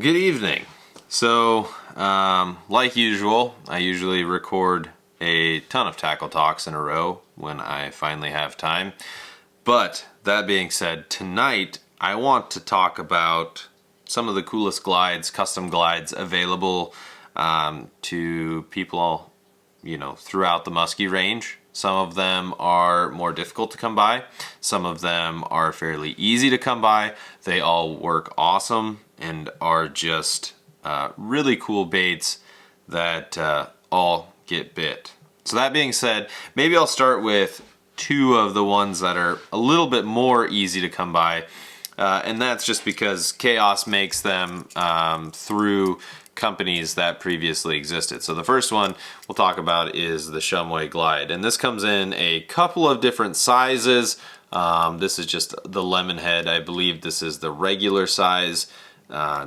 Good evening. So, like usual, I usually record a ton of tackle talks in a row when I finally have time. But that being said, tonight I want to talk about some of the coolest glides, custom glides available to people, throughout the musky range. Some of them are more difficult to come by. Some of them are fairly easy to come by. They all work awesome and are just really cool baits that all get bit. So that being said, maybe I'll start with two of the ones that are a little bit more easy to come by. And that's just because Chaos makes them through companies that previously existed. So the first one we'll talk about is the Shumway Glide, and this comes in a couple of different sizes. This is just the lemon head. I believe this is the regular size.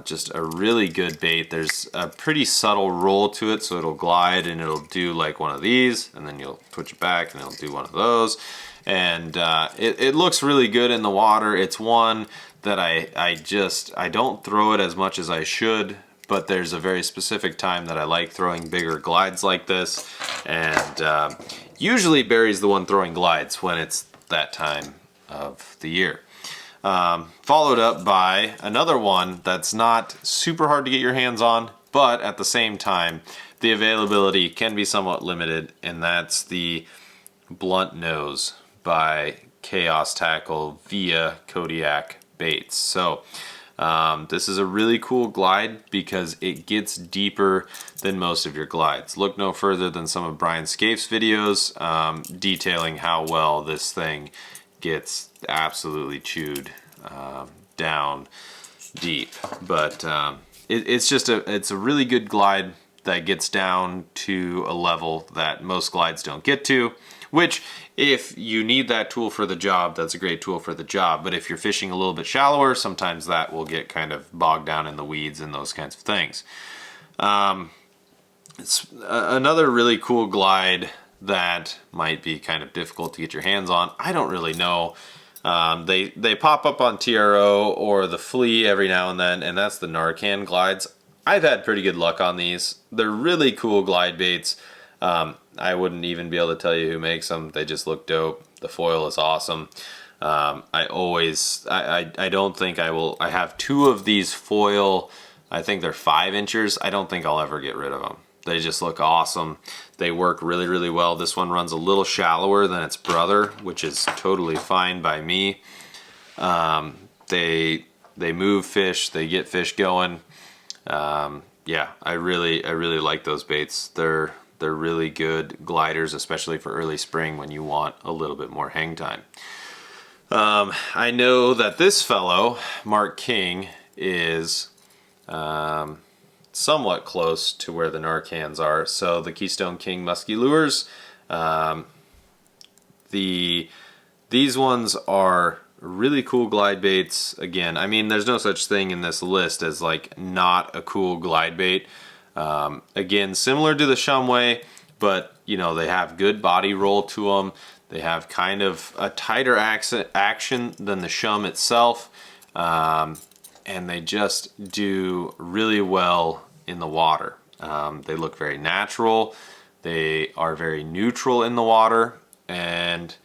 Just a really good bait. There's a pretty subtle roll to it, so it'll glide and it'll do like one of these, and then you'll twitch it back and it'll do one of those. And it looks really good in the water. It's one that I don't throw it as much as I should, but there's a very specific time that I like throwing bigger glides like this. And usually Barry's the one throwing glides when it's that time of the year. Followed up by another one that's not super hard to get your hands on, but at the same time, the availability can be somewhat limited, and that's the Blunt Nose by Chaos Tackle via Kodiak Baits. So this is a really cool glide because it gets deeper than most of your glides. Look no further than some of Brian Scaife's videos detailing how well this thing gets absolutely chewed down deep. But it's a really good glide that gets down to a level that most glides don't get to, which if you need that tool for the job, that's a great tool for the job. But if you're fishing a little bit shallower, sometimes that will get kind of bogged down in the weeds and those kinds of things. It's another really cool glide that might be kind of difficult to get your hands on. I don't really know. They pop up on TRO or the Flea every now and then, and that's the Narcan glides. I've had pretty good luck on these. They're really cool glide baits. I wouldn't even be able to tell you who makes them. They just look dope. The foil is awesome. I don't think I will. I have two of these foil. I think they're 5 inchers. I don't think I'll ever get rid of them. They just look awesome. They work really, really well. This one runs a little shallower than its brother, which is totally fine by me. They move fish. They get fish going. Yeah, I really like those baits. They're really good gliders, especially for early spring when you want a little bit more hang time. I know that this fellow, Mark King, is somewhat close to where the Narcans are. So the Keystone King musky lures, these ones are really cool glide baits. Again, I mean, there's no such thing in this list as like not a cool glide bait. Again, similar to the Shumway, but they have good body roll to them. They have kind of a tighter action than the Shum itself. And they just do really well in the water. They look very natural. They are very neutral in the water. And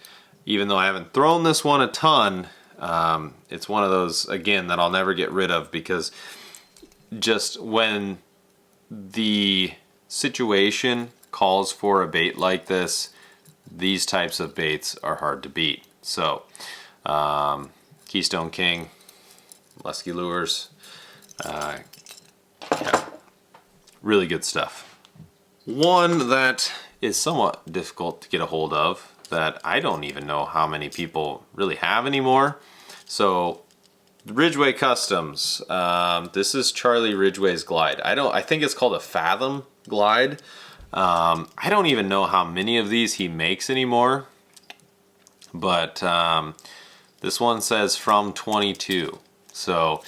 even though I haven't thrown this one a ton, it's one of those, again, that I'll never get rid of, because just when the situation calls for a bait like this, these types of baits are hard to beat. So Keystone King musky lures, yeah, really good stuff. One that is somewhat difficult to get a hold of that I don't even know how many people really have anymore. So Ridgway Customs. This is Charlie Ridgway's glide. I think it's called a Fathom glide. I don't even know how many of these he makes anymore, but this one says from 22. So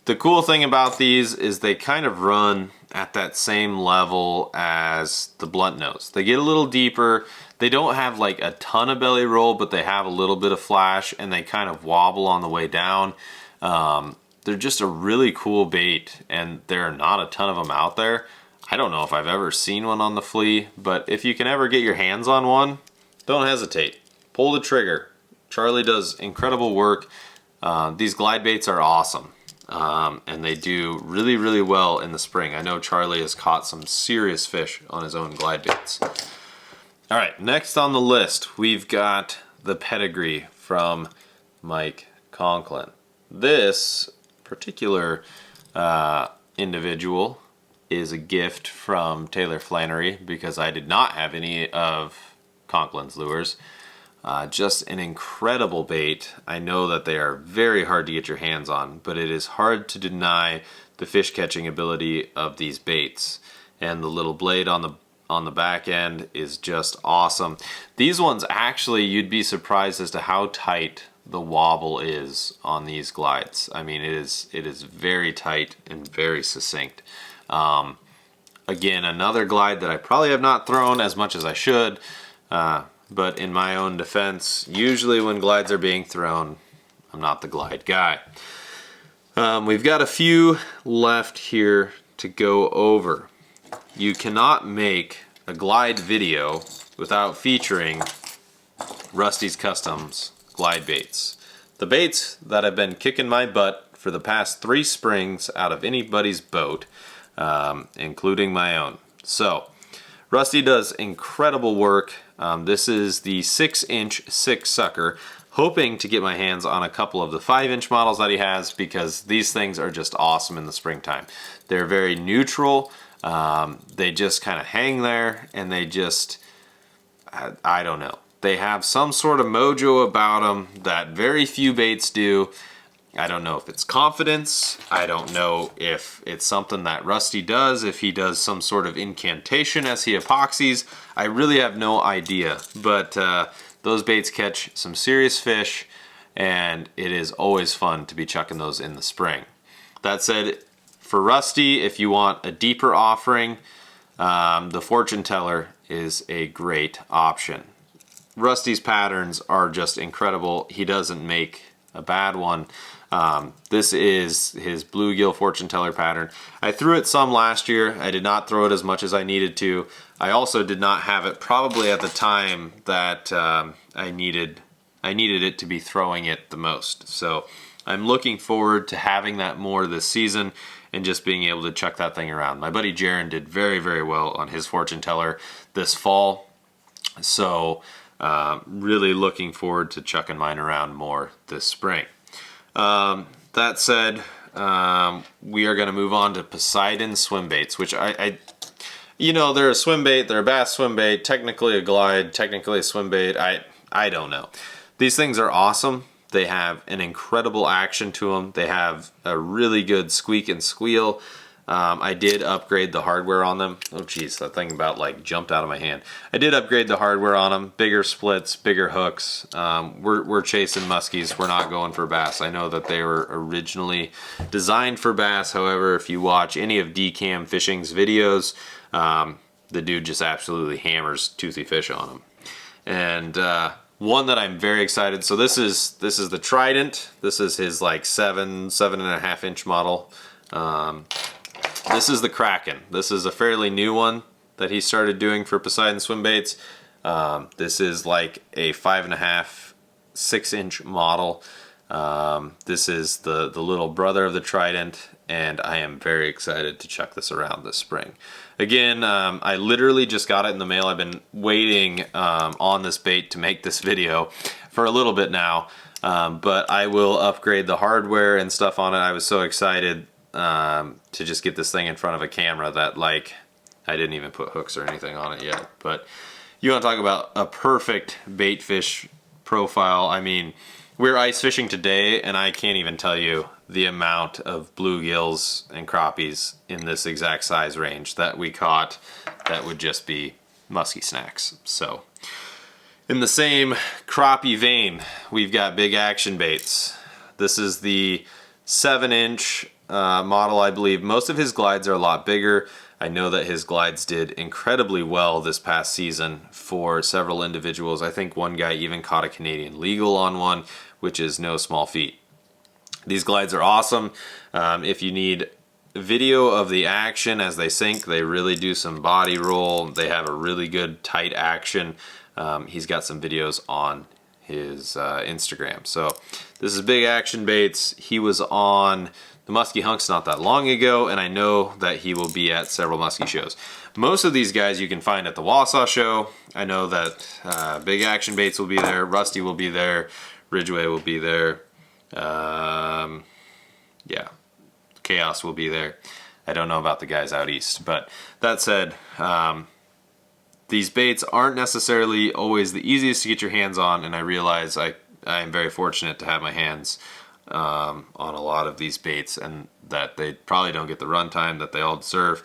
the cool thing about these is they kind of run at that same level as the Blunt Nose. They get a little deeper. They don't have like a ton of belly roll, but they have a little bit of flash, and they kind of wobble on the way down. they're just a really cool bait, and there are not a ton of them out there. I don't know if I've ever seen one on the flea, but if you can ever get your hands on one, don't hesitate. Pull the trigger. Charlie does incredible work. These glide baits are awesome, and they do really, really well in the spring. I know Charlie has caught some serious fish on his own glide baits. All right, next on the list, we've got the Pedigree from Mike Conklin. This particular individual is a gift from Taylor Flannery because I did not have any of Conklin's lures. Just an incredible bait. I know that they are very hard to get your hands on, but it is hard to deny the fish catching ability of these baits. And the little blade on the back end is just awesome. These ones actually, you'd be surprised as to how tight the wobble is on these glides. I mean, it is very tight and very succinct. Again, another glide that I probably have not thrown as much as I should, but in my own defense, usually when glides are being thrown, I'm not the glide guy. We've got a few left here to go over. You cannot make a glide video without featuring Rusty's Customs glide baits. The baits that have been kicking my butt for the past 3 springs out of anybody's boat, including my own. So, Rusty does incredible work. This is the 6-inch 6 sucker, hoping to get my hands on a couple of the 5-inch models that he has because these things are just awesome in the springtime. They're very neutral. They just kind of hang there, and they just, I don't know. They have some sort of mojo about them that very few baits do. I don't know if it's confidence. I don't know if it's something that Rusty does, if he does some sort of incantation as he epoxies. I really have no idea, but those baits catch some serious fish, and it is always fun to be chucking those in the spring. That said, for Rusty, if you want a deeper offering, the Fortune Teller is a great option. Rusty's patterns are just incredible. He doesn't make a bad one. This is his bluegill Fortune Teller pattern. I threw it some last year. I did not throw it as much as I needed to. I also did not have it probably at the time that I needed it to be throwing it the most. So I'm looking forward to having that more this season and just being able to chuck that thing around. My buddy Jaron did very, very well on his Fortune Teller this fall. So really looking forward to chucking mine around more this spring. That said, we are going to move on to Poseidon swim baits, which you know, they're a swim bait, they're a bass swim bait, technically a glide, technically a swim bait. I don't know. These things are awesome. They have an incredible action to them. They have a really good squeak and squeal. I did upgrade the hardware on them. Oh geez, that thing about like jumped out of my hand. I did upgrade the hardware on them. Bigger splits, bigger hooks. We're chasing muskies. We're not going for bass. I know that they were originally designed for bass. However, if you watch any of DCam Fishing's videos, the dude just absolutely hammers toothy fish on them. And one that I'm very excited. So this is the Trident. This is his like 7.5 inch model. This is the Kraken. This is a fairly new one that he started doing for Poseidon swim baits. This is like a 5.5, 6-inch model. This is the little brother of the Trident, and I am very excited to chuck this around this spring. Again, I literally just got it in the mail. I've been waiting on this bait to make this video for a little bit now, but I will upgrade the hardware and stuff on it. I was so excited to just get this thing in front of a camera that like I didn't even put hooks or anything on it yet. But you want to talk about a perfect bait fish profile. I mean, we're ice fishing today, and I can't even tell you the amount of bluegills and crappies in this exact size range that we caught that would just be musky snacks. So in the same crappie vein, we've got big action baits. This is the 7-inch model, I believe. Most of his glides are a lot bigger. I know that his glides did incredibly well this past season for several individuals. I think one guy even caught a Canadian legal on one, which is no small feat. These glides are awesome. If you need video of the action as they sink, they really do some body roll. They have a really good tight action. He's got some videos on his Instagram. So this is Big Action Baits. He was on the Musky Hunks not that long ago, and I know that he will be at several musky shows. Most of these guys you can find at the Wausau show. I know that Big Action Baits will be there, Rusty will be there, Ridgway will be there. Yeah, Chaos will be there. I don't know about the guys out east, but that said, these baits aren't necessarily always the easiest to get your hands on, and I realize I am very fortunate to have my hands on a lot of these baits, and that they probably don't get the run time that they all deserve.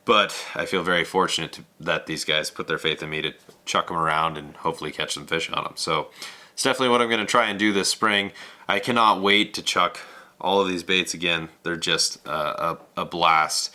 But I feel very fortunate that these guys put their faith in me to chuck them around and hopefully catch some fish on them. So it's definitely what I'm going to try and do this spring. I cannot wait to chuck all of these baits again. They're just a blast,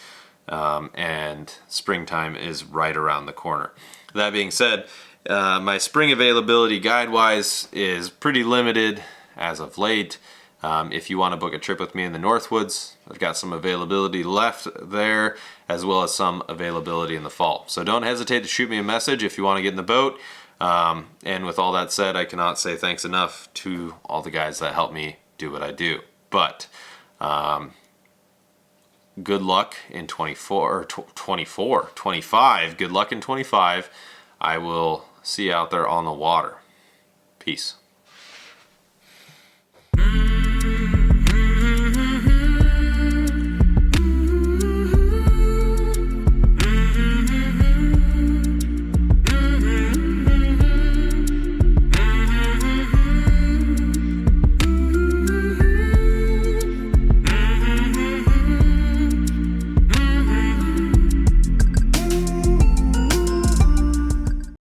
and springtime is right around the corner. That being said, my spring availability guide-wise is pretty limited as of late. If you want to book a trip with me in the Northwoods, I've got some availability left there, as well as some availability in the fall. So don't hesitate to shoot me a message if you want to get in the boat. And with all that said, I cannot say thanks enough to all the guys that help me do what I do. But good luck in 25. Good luck in 25. I will see you out there on the water. Peace.